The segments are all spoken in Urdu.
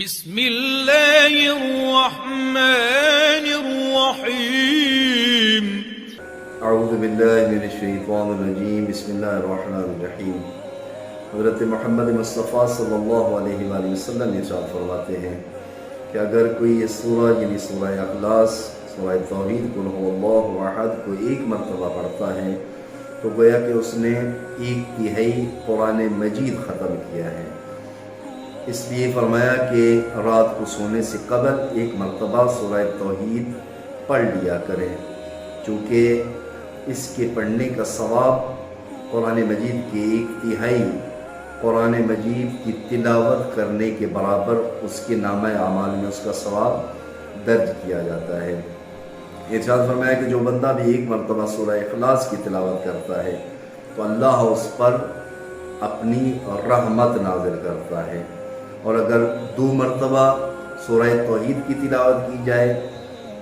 بسم اللہ الرحمن الرحیم اعوذ باللہ من الشیطان الرجیم بسم اللہ الرحمن الرحیم۔ حضرت محمد مصطفیٰ صلی اللہ علیہ وآلہ وسلم ارشاد فرماتے ہیں کہ اگر کوئی یہ سورہ یعنی سورہ اخلاص، سورہ توحید قل هو اللہ احد کو ایک مرتبہ پڑھتا ہے تو گویا کہ اس نے 1/3 قرآن مجید ختم کیا ہے۔ اس لیے فرمایا کہ رات کو سونے سے قبل ایک مرتبہ سورہ توحید پڑھ لیا کریں، چونکہ اس کے پڑھنے کا ثواب قرآن مجید کے 1/3 قرآن مجید کی تلاوت کرنے کے برابر اس کے نامہ اعمال میں اس کا ثواب درج کیا جاتا ہے۔ ارشاد فرمایا کہ جو بندہ بھی ایک مرتبہ سورہ اخلاص کی تلاوت کرتا ہے تو اللہ اس پر اپنی رحمت نازل کرتا ہے، اور اگر 2 مرتبہ سورہ توحید کی تلاوت کی جائے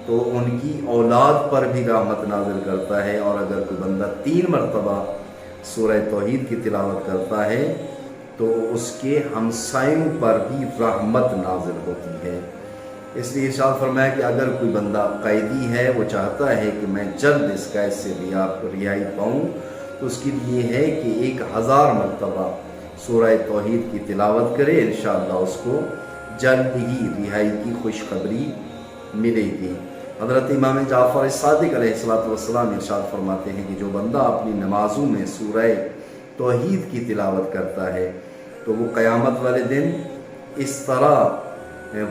تو ان کی اولاد پر بھی رحمت نازل کرتا ہے، اور اگر کوئی بندہ 3 مرتبہ سورہ توحید کی تلاوت کرتا ہے تو اس کے ہمسایوں پر بھی رحمت نازل ہوتی ہے۔ اس لیے ارشاد فرمایا کہ اگر کوئی بندہ قیدی ہے، وہ چاہتا ہے کہ میں جلد اس قید سے رہائی پاؤں، تو اس کے لیے ہے کہ 1000 مرتبہ سورہ توحید کی تلاوت کرے، انشاءاللہ اس کو جلد ہی رہائی کی خوشخبری ملے گی۔ حضرت امام جعفر صادق علیہ السلام ارشاد فرماتے ہیں کہ جو بندہ اپنی نمازوں میں سورہ توحید کی تلاوت کرتا ہے تو وہ قیامت والے دن اس طرح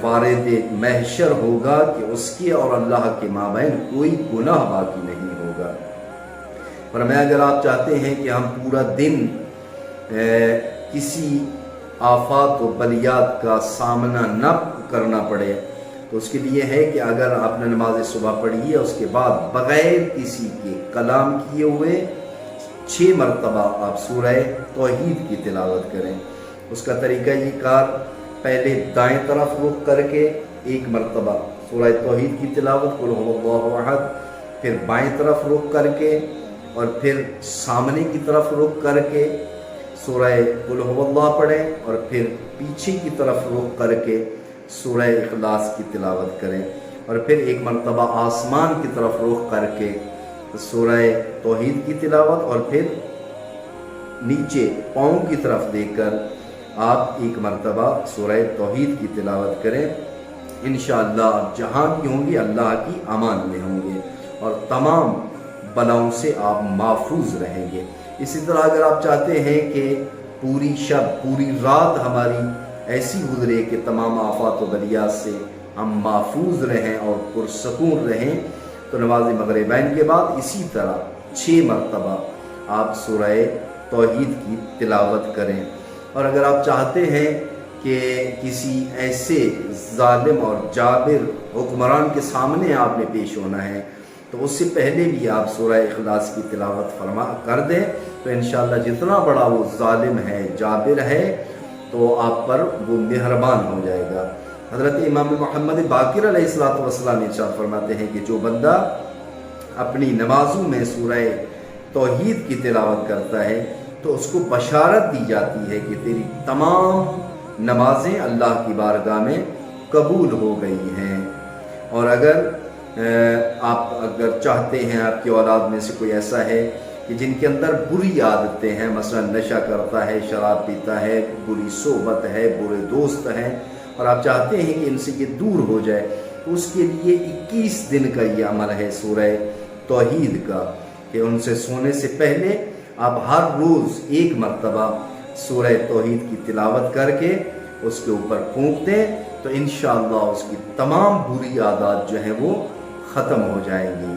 وارد محشر ہوگا کہ اس کے اور اللہ کے مابین کوئی گناہ باقی نہیں ہوگا۔ فرمایا اگر آپ چاہتے ہیں کہ ہم پورا دن کسی آفات و بلیات کا سامنا نہ کرنا پڑے تو اس کے لیے ہے کہ اگر آپ نے نماز صبح پڑھی ہے اس کے بعد بغیر کسی کے کلام کیے ہوئے 6 مرتبہ آپ سورہ توحید کی تلاوت کریں۔ اس کا طریقہ یہ کار پہلے دائیں طرف رخ کر کے 1 مرتبہ سورہ توحید کی تلاوت قل هو اللہ احد، پھر بائیں طرف رخ کر کے اور پھر سامنے کی طرف رخ کر کے سورہ قل هو اللہ پڑھیں، اور پھر پیچھے کی طرف رخ کر کے سورہ اخلاص کی تلاوت کریں، اور پھر 1 مرتبہ آسمان کی طرف رخ کر کے سورہ توحید کی تلاوت، اور پھر نیچے پاؤں کی طرف دیکھ کر آپ 1 مرتبہ سورہ توحید کی تلاوت کریں۔ انشاءاللہ آپ جہاں بھی ہوں گے اللہ کی امان میں ہوں گے اور تمام بلاؤں سے آپ محفوظ رہیں گے۔ اسی طرح اگر آپ چاہتے ہیں کہ پوری شب پوری رات ہماری ایسی گزرے کہ تمام آفات و بلیات سے ہم محفوظ رہیں اور پرسکون رہیں تو نماز مغربین کے بعد اسی طرح 6 مرتبہ آپ سورہ توحید کی تلاوت کریں۔ اور اگر آپ چاہتے ہیں کہ کسی ایسے ظالم اور جابر حکمران کے سامنے آپ نے پیش ہونا ہے تو اس سے پہلے بھی آپ سورہ اخلاص کی تلاوت کر دیں تو انشاءاللہ جتنا بڑا وہ ظالم ہے، جابر ہے، تو آپ پر وہ مہربان ہو جائے گا۔ حضرت امام محمد باقر علیہ السلام ارشاد فرماتے ہیں کہ جو بندہ اپنی نمازوں میں سورہ توحید کی تلاوت کرتا ہے تو اس کو بشارت دی جاتی ہے کہ تیری تمام نمازیں اللہ کی بارگاہ میں قبول ہو گئی ہیں۔ اور اگر آپ چاہتے ہیں آپ کی اولاد میں سے کوئی ایسا ہے کہ جن کے اندر بری عادتیں ہیں، مثلا نشہ کرتا ہے، شراب پیتا ہے، بری صحبت ہے، برے دوست ہیں، اور آپ چاہتے ہیں کہ ان سے یہ دور ہو جائے تو اس کے لیے 21 دن کا یہ عمل ہے سورہ توحید کا کہ ان سے سونے سے پہلے آپ ہر روز 1 مرتبہ سورہ توحید کی تلاوت کر کے اس کے اوپر پھونک دیں تو انشاءاللہ اس کی تمام بری عادات جو ہیں وہ ختم ہو جائیں گی۔